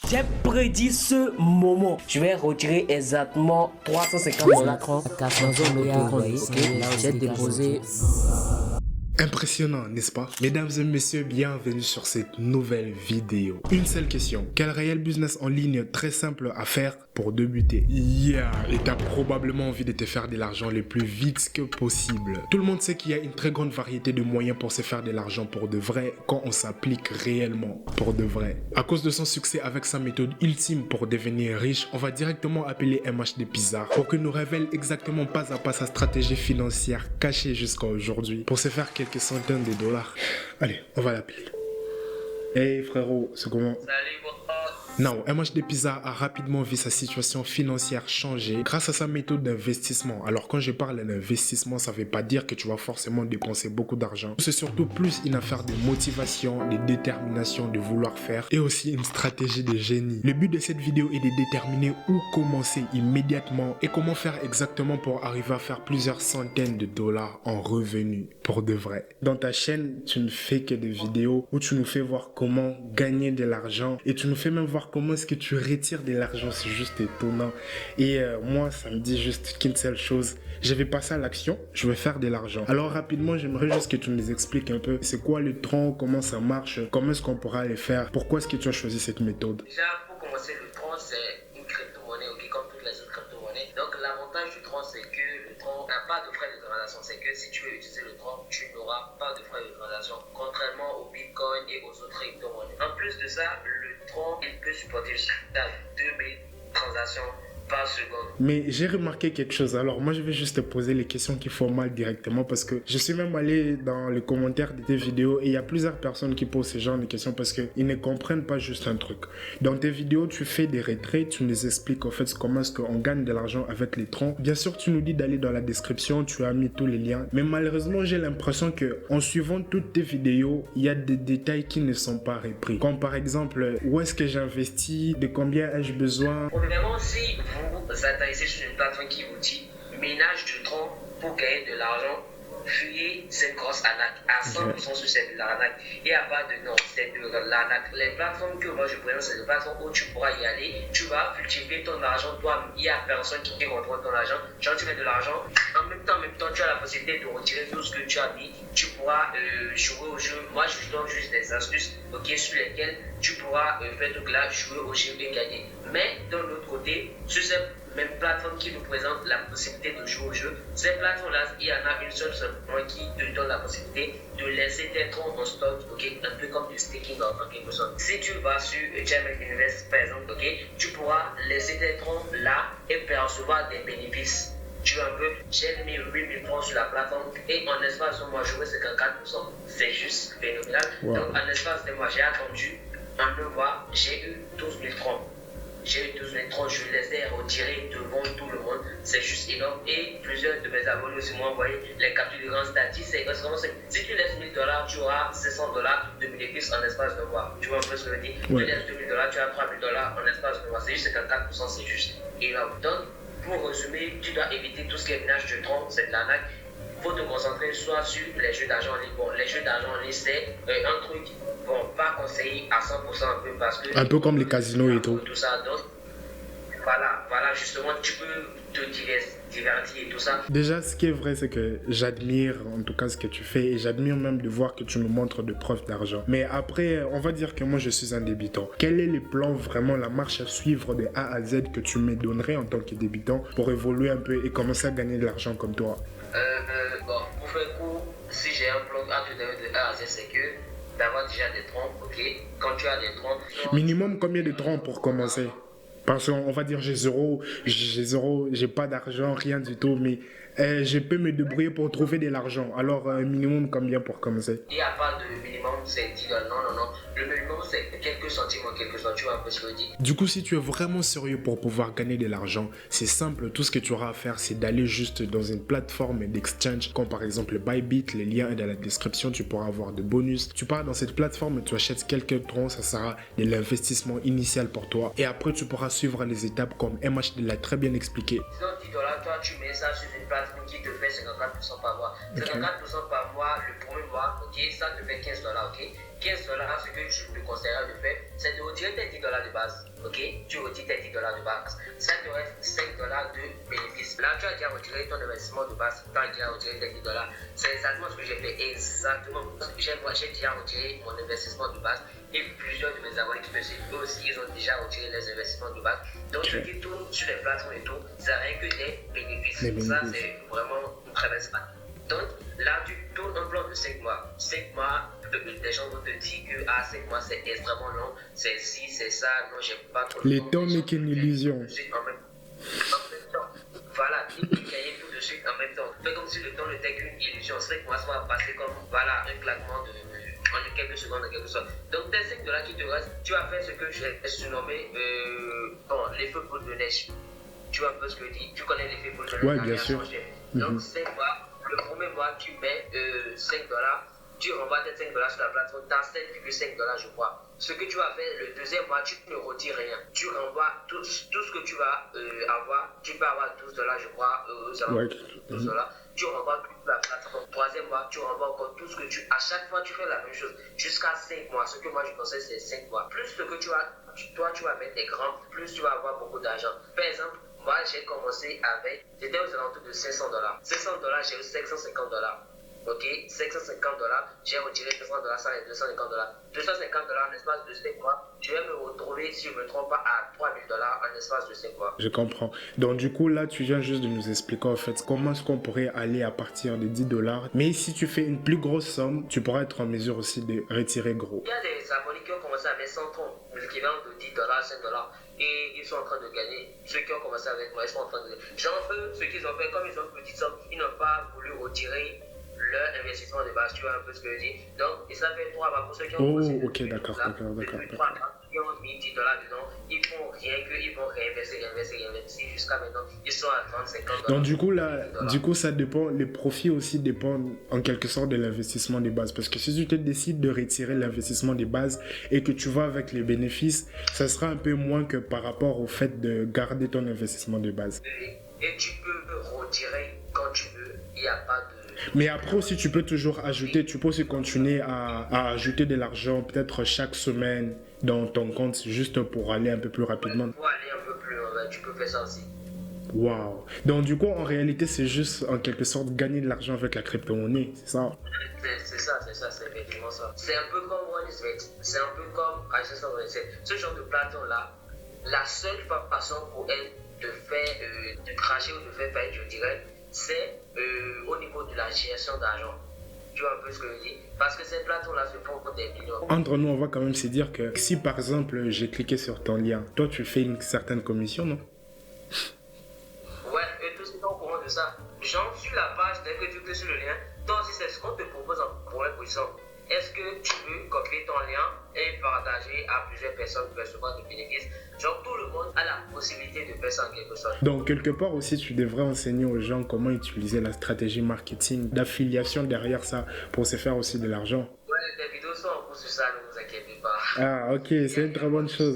J'ai prédit ce moment. Je vais retirer exactement 350 dollars. J'ai déposé. Impressionnant, n'est-ce pas? Mesdames et messieurs, bienvenue sur cette nouvelle vidéo. Une seule question. Quel réel business en ligne très simple à faire pour débuter? Et t'as probablement envie de te faire de l'argent le plus vite que possible. Tout le monde sait qu'il y a une très grande variété de moyens pour se faire de l'argent pour de vrai quand on s'applique réellement pour de vrai. À cause de son succès avec sa méthode ultime pour devenir riche, on va directement appeler MHD Pizza pour qu'il nous révèle exactement pas à pas sa stratégie financière cachée jusqu'à aujourd'hui pour se faire quelques centaines de dollars. Allez, on va l'appeler. Hey frérot, c'est comment? Salut, mon pote. Non, MHD Pizza a rapidement vu sa situation financière changer grâce à sa méthode d'investissement. Alors quand je parle d'investissement, ça ne veut pas dire que tu vas forcément dépenser beaucoup d'argent. C'est surtout plus une affaire de motivation, de détermination, de vouloir faire et aussi une stratégie de génie. Le but de cette vidéo est de déterminer où commencer immédiatement et comment faire exactement pour arriver à faire plusieurs centaines de dollars en revenus pour de vrai. Dans ta chaîne, tu ne fais que des vidéos où tu nous fais voir comment gagner de l'argent et tu nous fais même voir comment est-ce que tu retires de l'argent. C'est juste étonnant. Et moi, ça me dit juste qu'une seule chose. Je vais passer à l'action, je vais faire de l'argent. Alors rapidement, j'aimerais juste que tu nous expliques un peu c'est quoi le tronc, comment ça marche, comment est-ce qu'on pourra le faire, pourquoi est-ce que tu as choisi cette méthode. Déjà, pour commencer, le Tron, c'est une crypto-monnaie, ok, comme toutes les autres crypto-monnaies. Donc, l'avantage du Tron, c'est que le Tron n'a pas de frais de transaction. C'est que si tu veux utiliser le Tron, tu n'auras pas de frais de transaction, contrairement au Bitcoin et aux autres crypto-monnaies. En plus de ça, le Tron, il peut supporter jusqu'à 2000 transactions par seconde. Mais j'ai remarqué quelque chose. Alors moi je vais juste te poser les questions qui font mal directement parce que je suis même allé dans les commentaires de tes vidéos et il y a plusieurs personnes qui posent ce genre de questions parce qu'ils ne comprennent pas juste un truc. Dans tes vidéos tu fais des retraits, tu nous expliques en fait comment est-ce qu'on gagne de l'argent avec les troncs. Bien sûr tu nous dis d'aller dans la description, tu as mis tous les liens. Mais malheureusement j'ai l'impression que en suivant toutes tes vidéos, il y a des détails qui ne sont pas repris. Comme par exemple où est-ce que j'investis, de combien ai-je besoin. Premièrement, si vous atterrissez sur une plateforme qui vous dit ménage de tronc pour gagner de l'argent, fuyez cette grosse arnaque. À 100% sur cette arnaque. Il n'y a pas de non, c'est de l'arnaque. Les plateformes que moi je présente, c'est des plateformes où tu pourras y aller, tu vas cultiver ton argent toi-même. Il n'y a personne qui contrôle ton argent. Genre tu mets de l'argent, en même temps, tu as la possibilité de retirer tout ce que tu as mis. Tu pourras jouer au jeu. Moi je donne juste des astuces, ok, sur lesquelles tu pourras faire tout là, jouer au jeu et gagner. Mais d'un autre côté, sur cette même plateforme qui nous présente la possibilité de jouer au jeu, ces plateformes-là, il y en a une seule seulement qui te donne la possibilité de laisser tes troncs en stock, ok, un peu comme du staking en quelque sorte. Si tu vas sur Jamel Invest par exemple, ok, tu pourras laisser tes troncs là et percevoir des bénéfices. Tu vois un peu, j'ai mis 8000 francs sur la plateforme et en espace de mois, je vois 54%. C'est juste phénoménal. Wow. Donc en espace de mois, j'ai attendu, en un mois, j'ai eu 12 000 francs. J'ai eu 12 000 francs, je les ai retirés devant tout le monde. C'est juste énorme. Et plusieurs de mes abonnés aussi m'ont envoyé les captures de grands statistiques. C'est extrêmement simple. Si tu laisses 1000 dollars, tu auras 600 dollars de bénéfices en espace de mois. Tu vois un peu ce que je veux dire? Ouais. Tu laisses 2000 dollars, tu as 3000 dollars en espace de mois. C'est juste 54%, c'est juste énorme. Donc, pour résumer, tu dois éviter tout ce qui est ménage de tronc, c'est de l'arnaque. Il faut te concentrer soit sur les jeux d'argent en ligne. Bon, les jeux d'argent en ligne, c'est un truc, bon, pas conseillé à 100% un peu parce que... Un peu comme les casinos et tout. Tout ça, donc, voilà, justement, tu peux te divertir et tout ça. Déjà, ce qui est vrai, c'est que j'admire en tout cas ce que tu fais et j'admire même de voir que tu nous montres de preuves d'argent. Mais après, on va dire que moi, je suis un débutant. Quel est le plan, vraiment, la marche à suivre de A à Z que tu me donnerais en tant que débutant pour évoluer un peu et commencer à gagner de l'argent comme toi? Bon, pour faire court, si j'ai un plan à te donner de A à Z, c'est que d'avoir déjà des troncs, ok? Quand tu as des troncs... Minimum combien de troncs pour commencer? Parce qu'on va dire j'ai zéro, j'ai pas d'argent, rien du tout, mais je peux me débrouiller pour trouver de l'argent. Alors minimum combien pour commencer? Il n'y a pas de minimum, c'est 10 dollars. Non. Le minimum, c'est quelques centimes en quelque sorte. Tu vois un peu ce que je dis. Du coup, si tu es vraiment sérieux pour pouvoir gagner de l'argent, c'est simple. Tout ce que tu auras à faire, c'est d'aller juste dans une plateforme d'exchange, comme par exemple Bybit. Le lien est dans la description. Tu pourras avoir de bonus. Tu pars dans cette plateforme, tu achètes quelques troncs. Ça sera de l'investissement initial pour toi. Et après, tu pourras suivre les étapes comme MHD l'a très bien expliqué. Disons $10, toi tu mets ça sur une plateforme qui te fait 54% par mois. 54% par mois, le premier mois, ok, ça te fait $15, ok. $15, ce que je te conseillerais de faire, c'est de retirer tes $10 de base, ok. Tu retires tes $10 de base. Ça te reste $5 de bénéfice. Là, tu as déjà retiré ton investissement de base, tu as déjà retiré tes $10. C'est exactement ce que j'ai fait, exactement. J'ai déjà retiré mon investissement de base et plusieurs de mes abonnés qui me suivent, eux aussi, ils ont déjà retiré les investissements de base. Donc, ceux qui tournent sur les plateformes et tout, ça rien que des bénéfices. Ça, c'est vraiment une très belle stratégie. Donc, là, tu tournes un plan de 5 mois. 5 mois, les gens vont te dire que 5 mois, c'est extrêmement long. C'est ci, c'est ça. Non, j'aime pas trop. Les temps n'est qu'une illusion. En même temps. Voilà, il peut gagner tout de suite en même temps. Mais comme si le temps n'était qu'une illusion. 5 mois, ça va passer comme voilà, un claquement en quelques secondes, en quelque sorte. Donc, tes $5 qui te restent, tu vas faire ce que j'ai surnommé l'effet boule de neige. Tu vois un peu ce que je dis. Tu connais l'effet boule de neige. Ouais, bien sûr. Donc, 5 mois, le premier mois, tu mets $5. Tu renvoies tes $5 sur la plateforme, tu as $7,5 je crois. Ce que tu vas faire le deuxième mois, tu ne retires rien. Tu renvoies tout ce que tu vas avoir. Tu peux avoir $12 je crois, $12. Tu renvoies toute la plateforme. Troisième mois, tu renvoies encore tout ce que tu... À chaque fois, tu fais la même chose. Jusqu'à 5 mois. Ce que moi, je conseille, c'est 5 mois. Plus ce que tu vas mettre est grand, plus tu vas avoir beaucoup d'argent. Par exemple, moi, j'ai commencé avec... J'étais aux alentours de $500. $500, j'ai eu $750. Ok, $750, j'ai retiré $200, ça les $250. $250 en l'espace de 5 mois, je vais me retrouver, si je ne me trompe pas, à $3000 en l'espace de 5 mois. Je comprends. Donc du coup, là, tu viens juste de nous expliquer en fait comment est-ce qu'on pourrait aller à partir de $10. Mais si tu fais une plus grosse somme, tu pourras être en mesure aussi de retirer gros. Il y a des abonnés qui ont commencé avec 100 tonnes, l'équivalent de $10, $5. Et ils sont en train de gagner. Ceux qui ont commencé avec moi, ils sont en train de gagner. Genre, eux, ce qu'ils ont fait, comme ils ont une petite somme, ils n'ont pas voulu retirer leur investissement de base, tu vois un peu ce que je dis. Donc, et ça fait 3 mois pour ceux qui ont commencé. Oh, ok, d'accord. Depuis 3 mois, ils ont mis $10 dedans, ils font rien que, ils vont réinvestir jusqu'à maintenant, ils sont à $30, $50. Donc du coup, là, ça dépend, les profits aussi dépendent en quelque sorte de l'investissement des bases. Parce que si tu te décides de retirer l'investissement des bases et que tu vas avec les bénéfices, ça sera un peu moins que par rapport au fait de garder ton investissement de base. Et tu peux retirer quand tu veux, il n'y a pas de... Mais après aussi, tu peux toujours ajouter, tu peux aussi continuer à ajouter de l'argent peut-être chaque semaine dans ton compte juste pour aller un peu plus rapidement. Pour aller un peu plus loin, tu peux faire ça aussi. Waouh. Donc du coup, en réalité, c'est juste en quelque sorte gagner de l'argent avec la crypto-monnaie, c'est ça? C'est ça, c'est effectivement ça. C'est un peu comme OneXBet, c'est un peu comme ce genre de plateforme-là. La seule façon pour elle de faire, de cracher ou de faire faillite, je dirais, c'est au niveau de la gestion d'argent. Tu vois un peu ce que je dis? Parce que ces plateformes-là se font pour des millions. Entre nous, on va quand même se dire que si par exemple j'ai cliqué sur ton lien, toi tu fais une certaine commission, non? Ouais, et tous sont au courant de ça. Genre sur la page, dès que tu cliques sur le lien, toi aussi c'est ce qu'on te propose pour l'imposition. Est-ce que tu veux copier ton lien et partager à plusieurs personnes pour recevoir des bénéfices? Genre tout le monde a la possibilité de faire ça en quelque sorte. Donc quelque part aussi tu devrais enseigner aux gens comment utiliser la stratégie marketing, d'affiliation derrière ça pour se faire aussi de l'argent. Ouais, les vidéos sont en cours sur ça, ne vous inquiétez pas. Ah ok, c'est une très bonne chose.